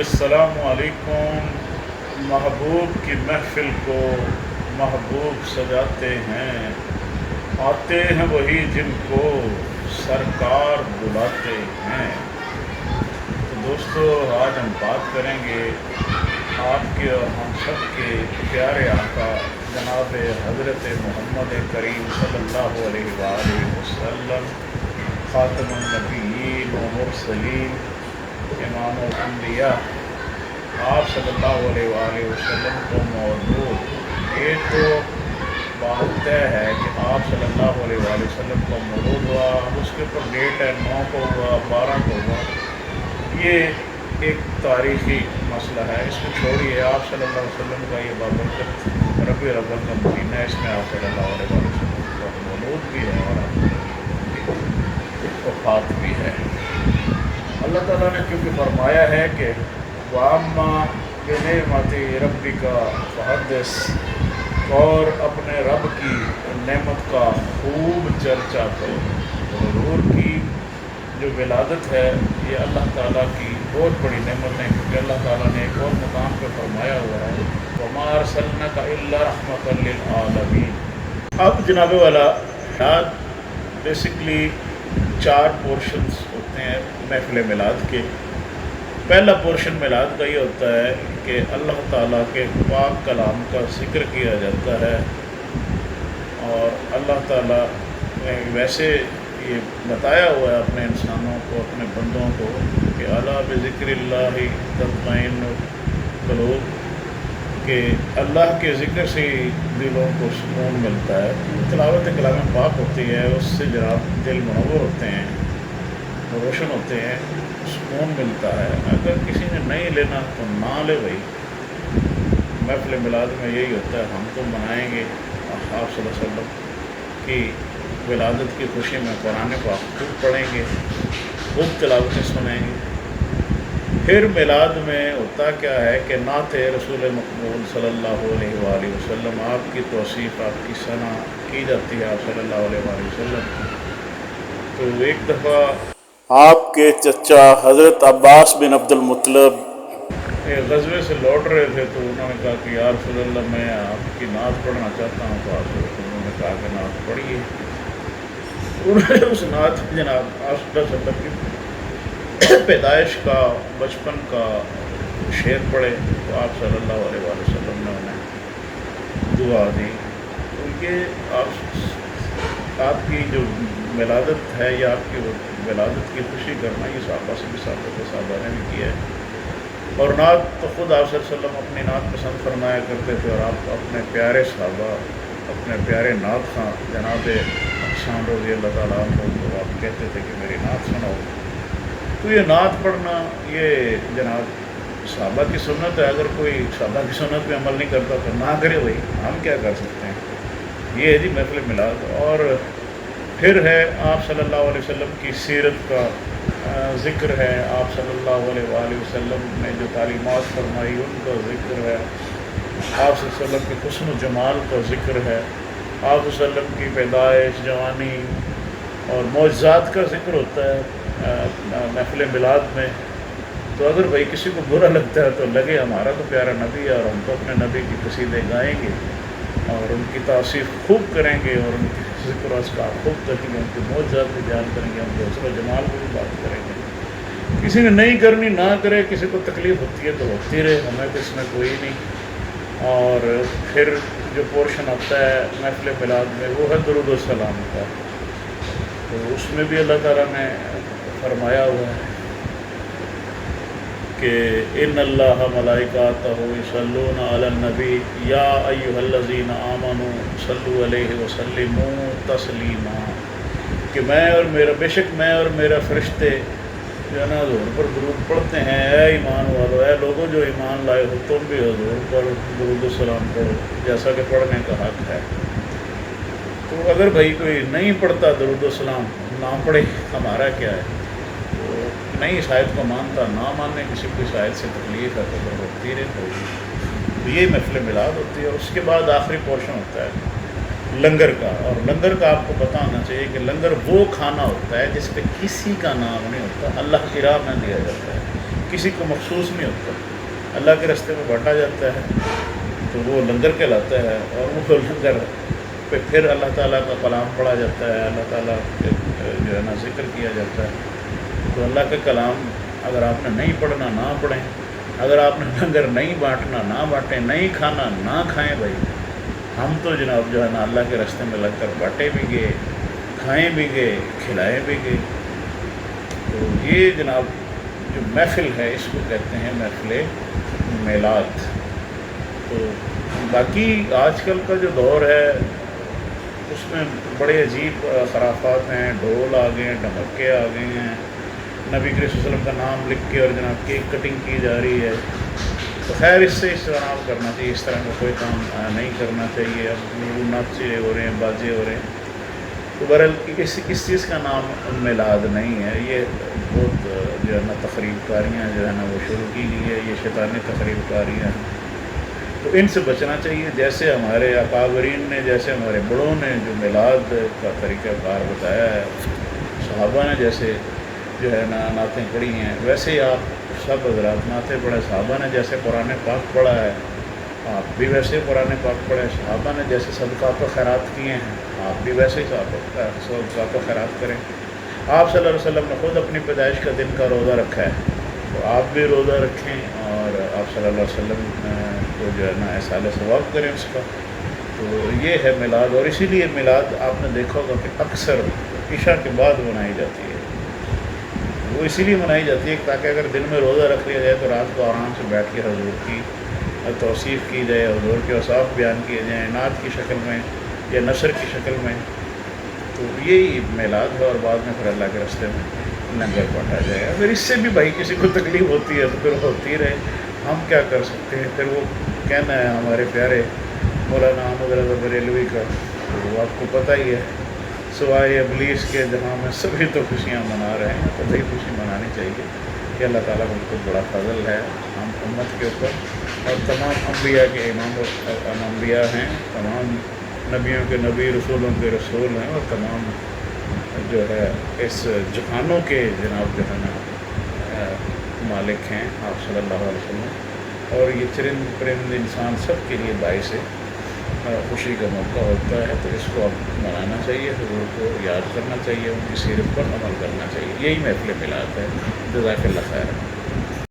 अस्सलाम वालेकुम। महबूब की महफिल को महबूब सजाते हैं, आते हैं वही जिनको सरकार बुलाते हैं। तो दोस्तों, आज हम बात करेंगे आपके और हम सब के प्यारे आका जनाब हज़रत मोहम्मद करीम सल्लल्लाहु अलैहि वसल्लम ख़ातमुन नबिय्यीन व मुरसलीन इमामुल अंबिया आप सल्लल्लाहु अलैहि वसल्लम को मौलूद। ये तो बात तय है कि आप सल्लल्लाहु अलैहि वसल्लम को मौलूद हुआ, उसके ऊपर डेट है 9 को हुआ, 12 को हुआ। ये एक तारीख़ी मसला है, इसको छोड़िए। आप सल्लल्लाहु अलैहि वसल्लम का ये बाबरकत रबीउल अव्वल का महीना है, इसमें आप सल्लल्लाहु अलैहि वसल्लम का मौलूद भी है और वफ़ात भी है। अल्लाह ताला ने क्योंकि फरमाया है कि वाम्मा बिनेमति रब्बिका फहद्दिस, और अपने रब की नेमत का खूब चर्चा करो। हुजूर की जो विलादत है ये अल्लाह ताला की बहुत बड़ी नेमत है, क्योंकि अल्लाह ताला ने एक और मुकाम पर फरमाया हुआ है वमा अरसलनाका इल्ला रहमतल लिल आलमीन। अब जनाब वाला याद बेसिकली 4 पोर्शंस होते हैं महफिल मिलाद के। पहला पोर्शन मिलाद का ये होता है कि अल्लाह ताला के पाक कलाम का ज़िक्र किया जाता है, और अल्लाह ताला ने वैसे ये बताया हुआ है अपने इंसानों को, अपने बंदों को कि अला बिज़िक्रिल्लाहि तत्मइन्नुल क़ुलूब, कि अल्लाह के ज़िक्र से दिलों को सुकून मिलता है। तिलावत कलाम पाक होती है, उससे जनाब दिल मुनव्वर होते हैं, रोशन होते हैं, सुकून मिलता है। अगर किसी ने नहीं लेना तो ना ले भाई। महफिल मिलाद में यही होता है, हम तो मनाएंगे आप सल्लल्लाहु अलैहि वसल्लम की विलादत की खुशी में कुरान पाक खूब पढ़ेंगे, खूब तिलावतें सुनेंगे। फिर मिलाद में होता क्या है कि नात रसूल मक़बूल सल्लल्लाहु अलैहि वसल्लम, आपकी तौसीफ़, आपकी सना की जाती है आप सल्लल्लाहु अलैहि वसल्लम। तो एक दफ़ा आपके चचा हज़रत अब्बास बिन अब्दुल मुत्तलिब एक ग़ज़वे से लौट रहे थे, तो उन्होंने कहा कि या रसूल अल्लाह, मैं आपकी नात पढ़ना चाहता हूँ। तो आप उन्होंने कहा कि नात पढ़िए। उन्होंने उस नात में जनाब आप सल्लल्लाहु अलैहि वसल्लम की पैदाइश का, बचपन का शेर पढ़े, तो आप सल्लल्लाहु अलैहि वसल्लम ने उन्हें दुआ दी। तो ये आपकी जो विलादत है या आपकी विलादत की खुशी करना, ये सहाबा से भी साहबा ने भी किया है। और नात तो ख़ुद आप सल्लल्लाहु अलैहि वसल्लम अपनी नात पसंद फरमाया करते थे, और आप अपने प्यारे सहाबा, अपने प्यारे नात खां जनाब हसन रज़ी अल्लाह तआला अन्हु को आप कहते थे कि मेरी नात सुनाओ। तो ये नात पढ़ना ये जनाब सहाबा की सुन्नत है। अगर कोई सहाबा की सुन्नत पे अमल नहीं करता तो ना करे भाई, हम क्या कर सकते हैं। ये है जी महफिल मिलाद। और फिर है आप सल्लल्लाहु अलैहि वसल्लम की सीरत का ज़िक्र है, आप सल्लल्लाहु अलैहि वसल्लम ने जो तालीमात फरमाई उनका ज़िक्र है, आप सल्लल्लाहु अलैहि वसल्लम के हुस्न जमाल का ज़िक्र है, आप सल्लल्लाहु अलैहि वसल्लम की पैदाइश, जवानी और मौजज़ात का ज़िक्र होता है महफिल मिलाद में। तो अगर भाई किसी को बुरा लगता है तो लगे हमारा तो प्यारा नबी है, और हम तो अपने नबी की कसीदे गाएंगे और उनकी तासीफ़ खूब करेंगे, और उनकी ज़िक्र का खूब करेंगे, उनकी मौजज़ात भी बयान करेंगे, उनके हुस्न जमाल की भी बात करेंगे। किसी ने नहीं करनी ना करे, किसी को तकलीफ़ होती है तो होती रहे, हमें तो इसमें कोई नहीं। और फिर जो पोर्शन आता है महफिल मिलाद में वो है दुरूद व सलाम का। तो उसमें भी अल्लाह ताला ने फरमाया हुआ है कि इन्नल्लाह मलाइकातहु युसल्लूना अलन नबी या अय्युहल्लज़ीना आमनू सल्लु अलैहि वसल्लिमू तस्लीमा, कि बेशक मैं और मेरा फरिश्ते जो है ना हुज़ूर पर दुरूद पढ़ते हैं। ऐ ईमान वालो, ऐ लोगों जो ईमान लाए हो, तुम भी हुज़ूर पर दुरूद सलाम पढ़ो जैसा कि पढ़ने का हक़ है। तो अगर भाई कोई नहीं पढ़ता दुरूद सलाम, ना पढ़े, हमारा क्या है। तो नहीं शायद को मानता, ना मानने किसी को शायद से तकलीफ़ है तो होती रहे। तो ये महफिल मिलाद होती है। और उसके बाद आखिरी पोर्शन होता है लंगर का। और लंगर का आपको पता होना चाहिए कि लंगर वो खाना होता है जिस पे किसी का नाम नहीं होता, अल्लाह की राह में दिया जाता है। کسی کو مخصوص نہیں ہوتا، اللہ کے راستے میں بانٹا جاتا ہے تو وہ لنگر کہلاتا ہے، اور وہ لنگر پہ پھر اللہ تعالیٰ کا کلام پڑھا جاتا ہے، اللہ تعالیٰ کے جو ہے نا ذکر کیا جاتا ہے۔ تو اللہ کا کلام اگر آپ نے نہیں پڑھنا نہ پڑھیں، اگر آپ نے لنگر نہیں بانٹنا نہ بانٹیں، نہیں کھانا نہ کھائیں بھائی۔ ہم تو جناب جو ہے نا اللہ کے راستے میں لگ کر بانٹے بھی گئے، کھائیں بھی گئے، کھلائے بھی گئے۔ تو یہ جناب جو محفل ہے اس کو کہتے ہیں محفل میلاد۔ تو باقی آج کل کا جو دور ہے اس میں بڑے عجیب خرافات ہیں، ڈھول آ گئے ہیں، ڈھمکے آ گئے ہیں، نبی کریم صلی اللہ علیہ وسلم کا نام لکھ کے اور جناب کیک کٹنگ کی جا رہی ہے۔ تو خیر اس سے اجتناب کرنا چاہیے، اس طرح کا کوئی کام نہیں کرنا چاہیے۔ اب ناچے ہو رہے ہیں، بازے ہو رہے ہیں، تو بہرحال اس چیز کا نام میلاد نہیں ہے، یہ بہت جو ہے نا تقریب کاریاں جو ہے نا وہ شروع کی گئی ہے، یہ شیطانی تقریب کاریاں ہیں، تو ان سے بچنا چاہیے۔ جیسے ہمارے اکابرین نے، جیسے ہمارے بڑوں نے جو میلاد کا طریقہ کار بتایا ہے، صحابہ نے جیسے جو ہے نا نعتیں پڑھی ہیں، ویسے ہی آپ سب حضرات نعتیں پڑھیں۔ صحابہ نے جیسے قرآن پاک پڑھا ہے آپ بھی ویسے قرآن پاک پڑھیں، صحابہ نے جیسے صدقات و خیرات کیے ہیں آپ بھی ویسے ہی صدقات و خیرات کریں۔ آپ صلی اللہ علیہ وسلم نے خود اپنی پیدائش کا دن کا روزہ رکھا ہے، تو آپ بھی روزہ رکھیں اور آپ صلی اللہ علیہ وسلم کو جو ہے نا احصال ثواب کریں اس کا۔ تو یہ ہے میلاد، اور اسی لیے میلاد آپ نے دیکھا ہوگا کہ اکثر عشاء کے بعد منائی جاتی ہے۔ وہ اسی لیے منائی جاتی ہے تاکہ اگر دن میں روزہ رکھ لیا جائے تو رات کو آرام سے بیٹھ کے حضور کی توصیف کی جائے، حضور کے اوصاف بیان کیے جائیں نعت کی شکل میں یا نثر کی شکل میں۔ تو یہی میلاد ہے، اور بعد میں پھر اللہ کے راستے میں لنگر بانٹا جائے گا۔ پھر اس سے بھی بھائی کسی کو تکلیف ہوتی ہے تو پھر ہوتی رہے، ہم کیا کر سکتے ہیں۔ پھر وہ کہنا ہے ہمارے پیارے مولانا احمد رضا بریلوی کا، تو وہ آپ کو پتہ ہی ہے، سوائے ابلیس کے جہاں میں سبھی تو خوشیاں منا رہے ہیں، تو وہی خوشی منانی چاہیے کہ اللہ تعالیٰ کا بہت بڑا فضل ہے ہم امت کے اوپر، اور تمام انبیاء کے امام انبیاء ہیں، تمام نبیوں کے نبی، رسولوں کے رسول ہیں، اور تمام جو ہے اس جہانوں کے جناب جو ہے نا مالک ہیں آپ صلی اللہ علیہ وسلم، اور یہ چرند پرند انسان سب کے لیے باعث خوشی کا موقع ہوتا ہے۔ تو اس کو اب منانا چاہیے، حضور کو یاد کرنا چاہیے، ان کی سیرت پر عمل کرنا چاہیے، یہی محفل میلاد ہے۔ جزاک اللہ خیر۔